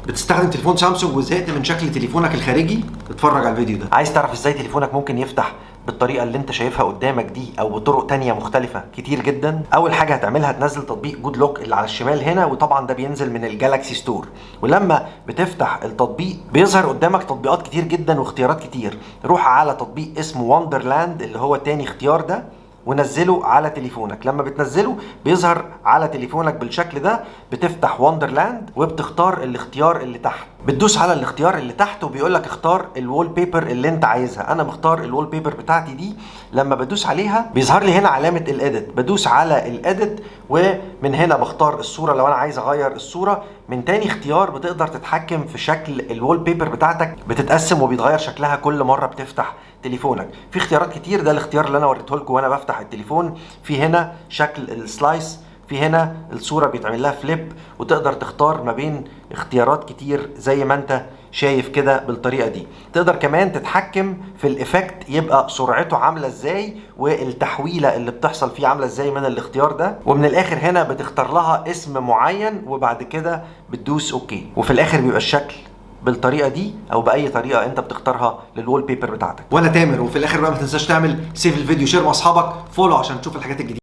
بتستخدم تليفون سامسونج وزهقت من شكل تليفونك الخارجي؟ اتفرج على الفيديو ده. عايز تعرف ازاي تليفونك ممكن يفتح بالطريقه اللي انت شايفها قدامك دي او بطرق تانية مختلفه كتير جدا؟ اول حاجه هتعملها تنزل تطبيق جود لوك اللي على الشمال هنا، وطبعا ده بينزل من الجالاكسي ستور. ولما بتفتح التطبيق بيظهر قدامك تطبيقات كتير جدا واختيارات كتير. روح على تطبيق اسمه وندرلاند اللي هو تاني اختيار ده ونزله على تليفونك. لما بتنزله بيظهر على تليفونك بالشكل ده. بتفتح وندرلاند وبتختار الاختيار اللي تحت، بتدوس على الاختيار اللي تحت وبيقول لك اختار الوول بيبر اللي انت عايزها. انا مختار الوول بيبر بتاعتي دي. لما بدوس عليها بيظهر لي هنا علامه الاديت، بدوس على الاديت ومن هنا بختار الصوره لو انا عايز اغير الصوره. من تاني اختيار بتقدر تتحكم في شكل الوول بيبر بتاعتك، بتتقسم وبيتغير شكلها كل مره بتفتح تليفونك. في اختيارات كتير، ده الاختيار اللي انا وريته لكم وانا بفتح التليفون. في هنا شكل السلايس، في هنا الصوره بيتعمل لها فليب، وتقدر تختار ما بين اختيارات كتير زي ما انت شايف كده بالطريقه دي. تقدر كمان تتحكم في الايفكت يبقى سرعته عامله ازاي والتحويله اللي بتحصل فيه عامله ازاي من الاختيار ده. ومن الاخر هنا بتختار لها اسم معين وبعد كده بتدوس اوكي، وفي الاخر بيبقى الشكل بالطريقه دي او باي طريقه انت بتختارها للوول بيبر بتاعتك. وانا تامر، وفي الاخر بقى ما تنساش تعمل سيف الفيديو، شير مع اصحابك، فولو عشان تشوف الحاجات الجديده.